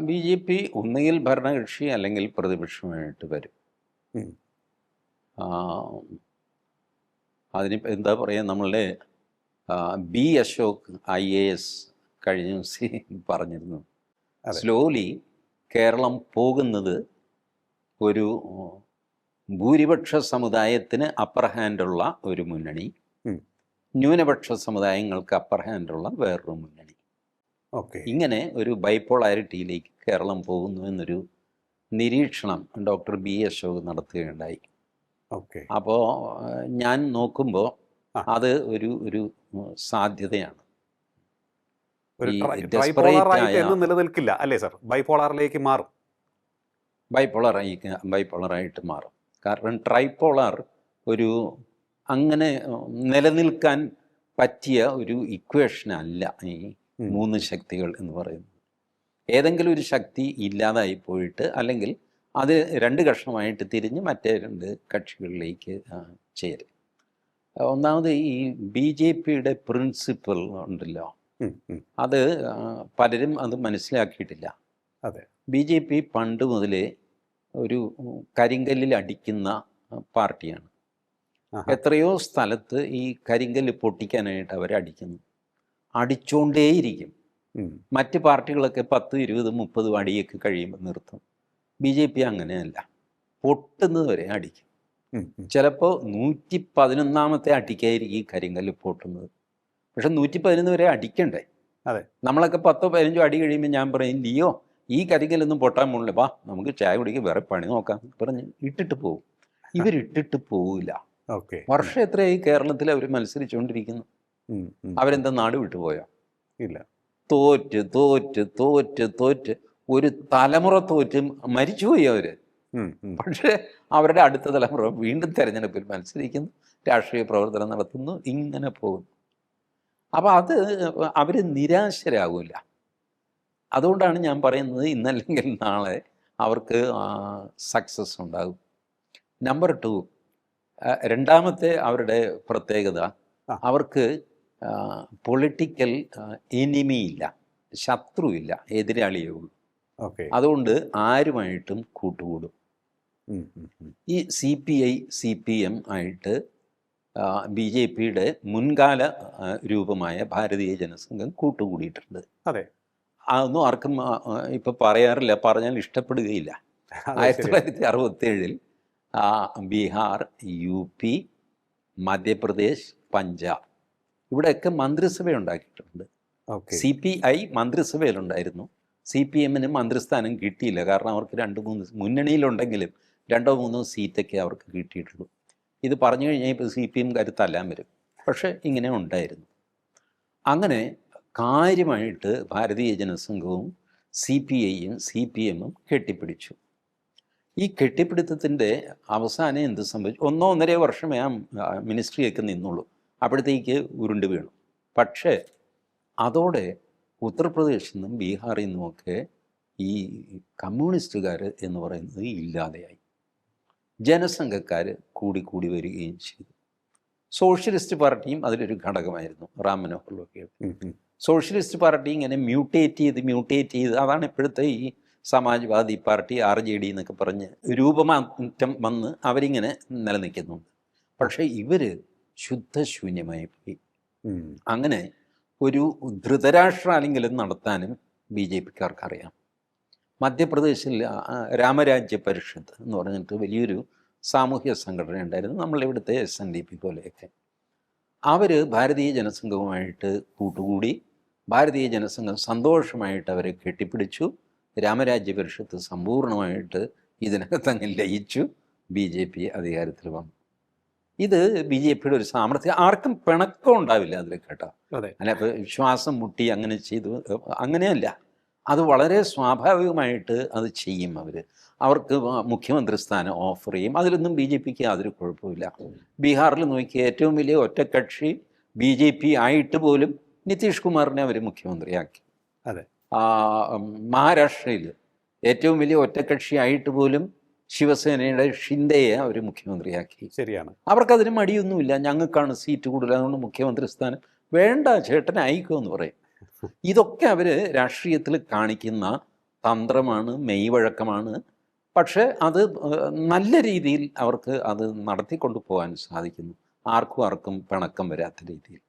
B J P ഒന്നുകിൽ ഭരണകക്ഷി അല്ലെങ്കിൽ പ്രതിപക്ഷമായിട്ട് വരും. ഉം. ആ, അതിനിപ്പോൾ എന്താ പറയുക, നമ്മളുടെ ബി അശോക് IAS കഴിഞ്ഞ ദിവസം പറഞ്ഞിരുന്നു, അതെ. സ്ലോലി കേരളം പോകുന്നത് ഒരു ഭൂരിപക്ഷ സമുദായത്തിന് അപ്പർ ഹാൻഡുള്ള ഒരു മുന്നണി, ഉം. ന്യൂനപക്ഷ സമുദായങ്ങൾക്ക് അപ്പർ ഹാൻഡുള്ള വേറൊരു മുന്നണി, ഓക്കെ. ഇങ്ങനെ ഒരു ബൈപോളാരിറ്റിയിലേക്ക് കേരളം പോകുന്നു എന്നൊരു നിരീക്ഷണം ഡോക്ടർ ബി അശോക് നടത്തുകയുണ്ടായി. ഓക്കെ. അപ്പോൾ ഞാൻ നോക്കുമ്പോൾ ആ. അത് ഒരു ഒരു സാധ്യതയാണ്. ഒരു ഈ ട്രൈപോളാറായിട്ട് desperate എന്ന് നിലനിൽക്കില്ല അല്ലേ സർ? ബൈപോളാറിലേക്ക് മാറും. ബൈപോളറായിട്ട് മാറും. കാരണം ട്രൈപോളാർ ഒരു അങ്ങനെ നിലനിൽക്കാൻ പറ്റിയ ഒരു ഇക്വേഷൻ അല്ല ഈ മൂന്ന് ശക്തികൾ എന്ന് പറയുന്നത്. ഏതെങ്കിലും ഒരു ശക്തി ഇല്ലാതായി പോയിട്ട്, അല്ലെങ്കിൽ അത് രണ്ട് കഷ്ണമായിട്ട് തിരിഞ്ഞ് മറ്റേ രണ്ട് കക്ഷികളിലേക്ക് ചേരും. ഒന്നാമത് ഈ BJPയുടെ പ്രിൻസിപ്പിൾ ഉണ്ടല്ലോ, അത് പലരും അത് മനസ്സിലാക്കിയിട്ടില്ല. അതെ. BJP പണ്ട് മുതലേ ഒരു കരിങ്കല്ലിൽ അടിക്കുന്ന പാർട്ടിയാണ്. എത്രയോ സ്ഥലത്ത് ഈ കരിങ്കല്ല് പൊട്ടിക്കാനായിട്ട് അവരടിക്കുന്നു, അടിച്ചുകൊണ്ടേയിരിക്കും. മറ്റ് പാർട്ടികളൊക്കെ 10, 20, 30 അടിയൊക്കെ കഴിയുമ്പോൾ നിർത്തും. BJP അങ്ങനെയല്ല, പൊട്ടുന്നത് വരെ അടിക്കും. ചിലപ്പോൾ 111ാമത്തെ അടിക്കായിരിക്കും ഈ കരിങ്കല്ല് പൊട്ടുന്നത്. പക്ഷെ 111 വരെ അടിക്കണ്ടേ? അതെ. നമ്മളൊക്കെ 10, 15 അടി കഴിയുമ്പോൾ ഞാൻ പറയും, ലിയോ ഈ കരിങ്കല്ലൊന്നും പൊട്ടാൻ പോണില്ല, വാ നമുക്ക് ചായ കുടിക്കുക, വേറെ പണി നോക്കാം പറഞ്ഞ് ഇട്ടിട്ട് പോകും. ഇവരിട്ടിട്ട് പോവില്ല. വർഷം എത്രയായി കേരളത്തിൽ അവർ മത്സരിച്ചുകൊണ്ടിരിക്കുന്നു? അവരെന്താ നാട് വിട്ടുപോയോ? ഇല്ല. തോറ്റ് തോറ്റ് തോറ്റ് തോറ്റ് ഒരു തലമുറ തോറ്റ് മരിച്ചുപോയി അവർ. പക്ഷേ അവരുടെ അടുത്ത തലമുറ വീണ്ടും തെരഞ്ഞെടുപ്പിൽ മത്സരിക്കുന്നു, രാഷ്ട്രീയ പ്രവർത്തനം നടത്തുന്നു, ഇങ്ങനെ പോകുന്നു. അപ്പോൾ അത് അവർ നിരാശരാകില്ല. അതുകൊണ്ടാണ് ഞാൻ പറയുന്നത്, ഇന്നല്ലെങ്കിൽ നാളെ അവർക്ക് സക്സസ് ഉണ്ടാകും. നമ്പർ 2, രണ്ടാമത്തെ അവരുടെ പ്രത്യേകത, അവർക്ക് പൊളിറ്റിക്കൽ എനിമിയില്ല, ശത്രുവില്ല, എതിരാളിയേ ഉള്ളൂ. അതുകൊണ്ട് ആരുമായിട്ടും കൂട്ടുകൂടും. ഈ CPI CPM ആയിട്ട് BJPയുടെ മുൻകാല രൂപമായ ഭാരതീയ ജനസംഘം കൂട്ടുകൂടിയിട്ടുണ്ട്. അതെ. അതൊന്നും ആർക്കും ഇപ്പം പറയാറില്ല, പറഞ്ഞാൽ ഇഷ്ടപ്പെടുകയില്ല. 1967 ബീഹാർ, UP, മധ്യപ്രദേശ്, പഞ്ചാബ് ഇവിടെയൊക്കെ മന്ത്രിസഭ ഉണ്ടാക്കിയിട്ടുണ്ട്. CPI മന്ത്രിസഭയിലുണ്ടായിരുന്നു. CPMന് മന്ത്രിസ്ഥാനം കിട്ടിയില്ല, കാരണം അവർക്ക് 2-3 മുന്നണിയിലുണ്ടെങ്കിലും 2-3 സീറ്റൊക്കെ അവർക്ക് കിട്ടിയിട്ടുള്ളൂ. ഇത് പറഞ്ഞു കഴിഞ്ഞാൽ ഇപ്പോൾ CPMകാർ തല്ലാൻ വരും. പക്ഷേ ഇങ്ങനെ ഉണ്ടായിരുന്നു. അങ്ങനെ കാര്യമായിട്ട് ഭാരതീയ ജനസംഘവും CPIയും CPMും കെട്ടിപ്പിടിച്ചു. ഈ കെട്ടിപ്പിടുത്തത്തിൻ്റെ അവസാനം എന്ത് സംഭവിച്ചു? 1-1.5 വർഷമേ മിനിസ്ട്രിയൊക്കെ നിന്നുള്ളൂ, അപ്പോഴത്തേക്ക് ഉരുണ്ട് വീണു. പക്ഷേ അതോടെ ഉത്തർപ്രദേശിൽ നിന്നും ബീഹാറിൽ നിന്നുമൊക്കെ ഈ കമ്മ്യൂണിസ്റ്റുകാർ എന്ന് പറയുന്നത് ഇല്ലാതെയായി. ജനസംഘക്കാർ കൂടി വരികയും ചെയ്തു. സോഷ്യലിസ്റ്റ് പാർട്ടിയും അതിലൊരു ഘടകമായിരുന്നു, റാം മനോഹർ ലോഹിയുടെ. സോഷ്യലിസ്റ്റ് പാർട്ടി ഇങ്ങനെ മ്യൂട്ടേറ്റ് ചെയ്ത് അതാണ് ഇപ്പോഴത്തെ ഈ സമാജ്വാദി പാർട്ടി, RJD എന്നൊക്കെ പറഞ്ഞ് രൂപമാറ്റം വന്ന് അവരിങ്ങനെ നിലനിൽക്കുന്നുണ്ട്. പക്ഷേ ഇവർ ശുദ്ധശൂന്യമായി പോയി. അങ്ങനെ ഒരു ധൃതരാഷ്ട്രാലിംഗനം നടത്താനും BJPക്കാർക്ക് അറിയാം. മധ്യപ്രദേശിൽ രാമരാജ്യ പരിഷത്ത് എന്ന് പറഞ്ഞിട്ട് വലിയൊരു സാമൂഹ്യ സംഘടന ഉണ്ടായിരുന്നു, നമ്മളിവിടുത്തെ SNDP പോലെയൊക്കെ. അവർ ഭാരതീയ ജനസംഘവുമായിട്ട് കൂട്ടുകൂടി, ഭാരതീയ ജനസംഘം സന്തോഷമായിട്ട് അവരെ കെട്ടിപ്പിടിച്ചു. രാമരാജ്യ പരിഷത്ത് സമ്പൂർണ്ണമായിട്ട് ഇതിനകത്തങ്ങ് ലയിച്ചു. BJP അധികാരത്തിൽ വന്നു. ഇത് BJPയുടെ ഒരു സാമർഥ്യം. ആർക്കും പിണക്കം ഉണ്ടാവില്ല അതിൽ, കേട്ടോ. അല്ല, ഇപ്പോൾ ശ്വാസം മുട്ടി അങ്ങനെ ചെയ്തു അങ്ങനെയല്ല, അത് വളരെ സ്വാഭാവികമായിട്ട് അത് ചെയ്യും. അവർക്ക് മുഖ്യമന്ത്രി സ്ഥാനം ഓഫർ ചെയ്യും. അതിലൊന്നും BJPക്ക് യാതൊരു കുഴപ്പമില്ല. ബീഹാറിൽ നോക്കിയ ഏറ്റവും വലിയ ഒറ്റക്കക്ഷി BJP ആയിട്ട് പോലും നിതീഷ് കുമാറിനെ അവർ മുഖ്യമന്ത്രിയാക്കി. അതെ. മഹാരാഷ്ട്രയിൽ ഏറ്റവും വലിയ ഒറ്റക്കക്ഷിയായിട്ട് പോലും ശിവസേനയുടെ ഷിൻഡെയെ അവർ മുഖ്യമന്ത്രിയാക്കി. ശരിയാണ്. അവർക്കതിന് മടിയൊന്നുമില്ല, ഞങ്ങൾക്കാണ് സീറ്റ് കൂടുതൽ, അതുകൊണ്ട് മുഖ്യമന്ത്രി സ്ഥാനം വേണ്ട, ചേട്ടനായിക്കോ എന്ന് പറയും. ഇതൊക്കെ അവർ രാഷ്ട്രീയത്തിൽ കാണിക്കുന്ന തന്ത്രമാണ്, മെയ്വഴക്കമാണ്. പക്ഷേ അത് നല്ല രീതിയിൽ അവർക്ക് അത് നടത്തിക്കൊണ്ടു പോകാൻ സാധിക്കുന്നു. ആർക്കും പിണക്കം വരാത്ത രീതിയിൽ.